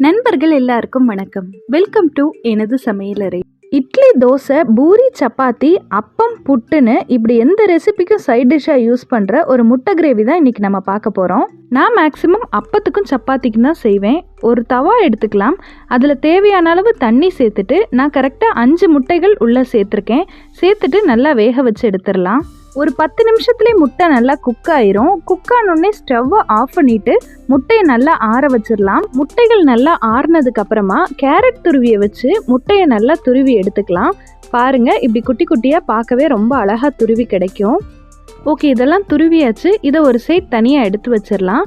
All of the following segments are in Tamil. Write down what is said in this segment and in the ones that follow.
நண்பர்கள் எல்லாருக்கும் வணக்கம். வெல்கம் டு எனது சமையலறை. இட்லி, தோசை, பூரி, சப்பாத்தி, அப்பம், புட்டுன்னு இப்படி எந்த ரெசிபிக்கும் சைட் டிஷ்ஷாக யூஸ் பண்ணுற ஒரு முட்டை கிரேவி தான் இன்றைக்கி நம்ம பார்க்க போகிறோம். நான் மேக்ஸிமம் அப்பத்துக்கும் சப்பாத்திக்கும் தான் செய்வேன். ஒரு தவா எடுத்துக்கலாம். அதில் தேவையான அளவு தண்ணி சேர்த்துட்டு நான் கரெக்டாக 5 முட்டைகள் உள்ளே சேர்த்துருக்கேன். சேர்த்துட்டு நல்லா வேக வச்சு எடுத்துடலாம். ஒரு 10 நிமிஷத்துலேயே முட்டை நல்லா குக் ஆயிரும். குக் ஆனோடனே ஸ்டவ்வை ஆஃப் பண்ணிவிட்டு முட்டையை நல்லா ஆற வச்சிடலாம். முட்டைகள் நல்லா ஆறுனதுக்கு அப்புறமா கேரட் துருவியை வச்சு முட்டையை நல்லா துருவி எடுத்துக்கலாம். பாருங்கள், இப்படி குட்டி குட்டியாக பார்க்கவே ரொம்ப அழகாக துருவி கிடைக்கும். ஓகே, இதெல்லாம் துருவியாச்சு. இதை ஒரு சைட் தனியாக எடுத்து வச்சிடலாம்.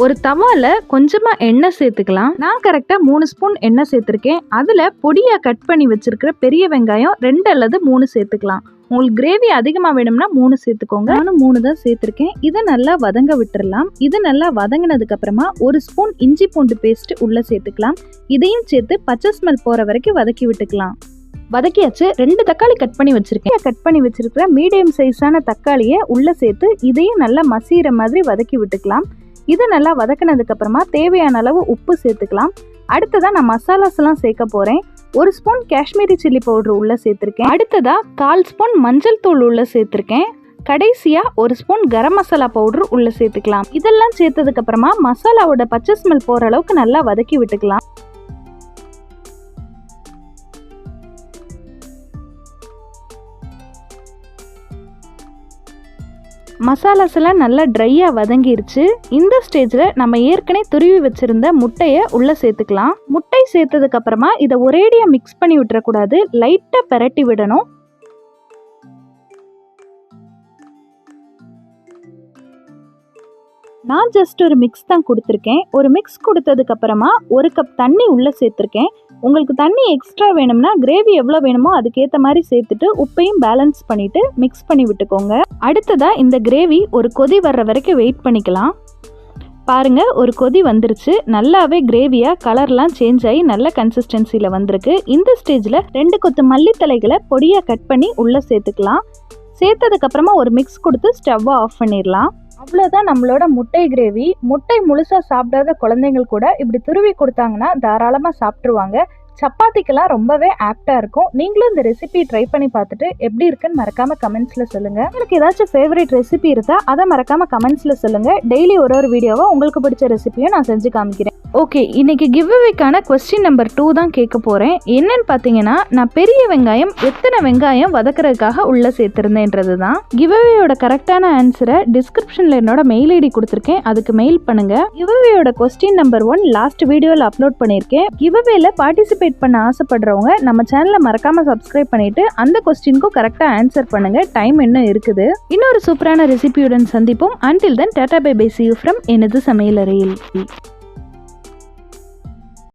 ஒரு தவாவில் கொஞ்சமாக எண்ணெய் சேர்த்துக்கலாம். நான் கரெக்டாக 3 ஸ்பூன் எண்ணெய் சேர்த்துருக்கேன். அதில் பொடியாக கட் பண்ணி வச்சுருக்கிற பெரிய வெங்காயம் 2 அல்லது 3 சேர்த்துக்கலாம். உங்களுக்கு கிரேவி அதிகமாக வேணும்னா 3 சேர்த்துக்கோங்க. நானும் 3 தான் சேர்த்துருக்கேன். இதை நல்லா வதங்க விட்டுடலாம். இது நல்லா வதங்கினதுக்கு அப்புறமா 1 ஸ்பூன் இஞ்சி பூண்டு பேஸ்ட் உள்ளே சேர்த்துக்கலாம். இதையும் சேர்த்து பச்சை ஸ்மெல் போகிற வரைக்கும் வதக்கி விட்டுக்கலாம். வதக்கியாச்சு. 2 தக்காளி கட் பண்ணி வச்சுருக்கேன். கட் பண்ணி வச்சுருக்கிற மீடியம் சைஸான தக்காளியை உள்ளே சேர்த்து இதையும் நல்லா மசிகிற மாதிரி வதக்கி விட்டுக்கலாம். இது நல்லா வதக்கினதுக்கு அப்புறமா தேவையான அளவு உப்பு சேர்த்துக்கலாம். அடுத்ததாக நான் மசாலாஸ் எல்லாம் சேர்க்க போகிறேன். 1 ஸ்பூன் காஷ்மீரி சில்லி பவுடர் உள்ளே சேர்த்துருக்கேன். அடுத்ததாக 1/4 ஸ்பூன் மஞ்சள் தூள் உள்ளே சேர்த்துருக்கேன். கடைசியாக 1 ஸ்பூன் கரம் மசாலா பவுடர் உள்ளே சேர்த்துக்கலாம். இதெல்லாம் சேர்த்ததுக்கு அப்புறமா மசாலாவோட பச்சை ஸ்மெல் போகிற அளவுக்கு நல்லா வதக்கி விட்டுக்கலாம். மசாலாஸ் எல்லாம் நல்லா ட்ரையாக வதங்கிருச்சு. இந்த ஸ்டேஜில் நம்ம ஏற்கனவே துருவி வச்சுருந்த முட்டையை உள்ளே சேர்த்துக்கலாம். முட்டை சேர்த்ததுக்கு அப்புறமா இதை ஒரேடியாக மிக்ஸ் பண்ணி விட்டுறக்கூடாது. லைட்டாக பிரட்டி விடணும். நான் ஜஸ்ட் ஒரு மிக்ஸ் தான் கொடுத்துருக்கேன். ஒரு மிக்ஸ் கொடுத்ததுக்கு அப்புறமா 1 கப் தண்ணி உள்ளே சேர்த்துருக்கேன். உங்களுக்கு தண்ணி எக்ஸ்ட்ரா வேணும்னா கிரேவி எவ்வளோ வேணுமோ அதுக்கேற்ற மாதிரி சேர்த்துட்டு உப்பையும் பேலன்ஸ் பண்ணிவிட்டு மிக்ஸ் பண்ணி விட்டுக்கோங்க. அடுத்ததாக இந்த கிரேவி ஒரு கொதி வர்ற வரைக்கும் வெயிட் பண்ணிக்கலாம். பாருங்கள், ஒரு கொதி வந்துருச்சு. நல்லாவே கிரேவியாக கலர்லாம் சேஞ்ச் ஆகி நல்ல கன்சிஸ்டன்சியில் வந்திருக்கு. இந்த ஸ்டேஜில் 2 கொத்து மல்லித்தலைகளை பொடியாக கட் பண்ணி உள்ளே சேர்த்துக்கலாம். சேர்த்ததுக்கப்புறமா ஒரு மிக்ஸ் கொடுத்து ஸ்டவ்வை ஆஃப் பண்ணிடலாம். அவ்வளோதான் நம்மளோட முட்டை கிரேவி. முட்டை முழுசாக சாப்பிடாத குழந்தைங்கள் கூட இப்படி துருவி கொடுத்தாங்கன்னா தாராளமாக சாப்பிட்ருவாங்க. சப்பாத்திக்கெல்லாம் ரொம்பவே ஆப்டாக இருக்கும். நீங்களும் இந்த ரெசிபி ட்ரை பண்ணி பார்த்துட்டு எப்படி இருக்குன்னு மறக்காமல் கமெண்ட்ஸில் சொல்லுங்கள். உங்களுக்கு ஏதாச்சும் ஃபேவரட் ரெசிபி இருந்தால் அதை மறக்காமல் கமெண்ட்ஸில் சொல்லுங்கள். டெய்லி ஒரு வீடியோவை உங்களுக்கு பிடிச்ச ரெசிபியும் நான் செஞ்சு காமிக்கிறேன். ஓகே, இன்னைக்கு கிவ்அவேக்கான கொஸ்டின் நம்பர் 2 தான் கேட்க போகிறேன். என்னன்னு பார்த்தீங்கன்னா, நான் பெரிய வெங்காயம் எத்தனை வெங்காயம் வதக்கிறதுக்காக உள்ளே சேர்த்துருந்தேன்றது தான். கிவ்அவேயோட கரெக்டான ஆன்சரை டிஸ்கிரிப்ஷனில் என்னோட மெயில் ஐடி கொடுத்துருக்கேன். அதுக்கு மெயில் பண்ணுங்கள். கிவ்அவேயோட கொஸ்டின் நம்பர் 1 லாஸ்ட் வீடியோவில் அப்லோட் பண்ணியிருக்கேன். கிவ்அவேல பார்ட்டிசிபேட் பண்ண ஆசைப்படுறவங்க நம்ம சேனலை மறக்காம சப்ஸ்கிரைப் பண்ணிட்டு அந்த கொஸ்டினுக்கும் கரெக்டாக ஆன்சர் பண்ணுங்க. டைம் இன்னும் இருக்குது. இன்னொரு சூப்பரான ரெசிபியுடன் சந்திப்போம். Until then, tata bye bye. See you from எனது சமையலறையில்.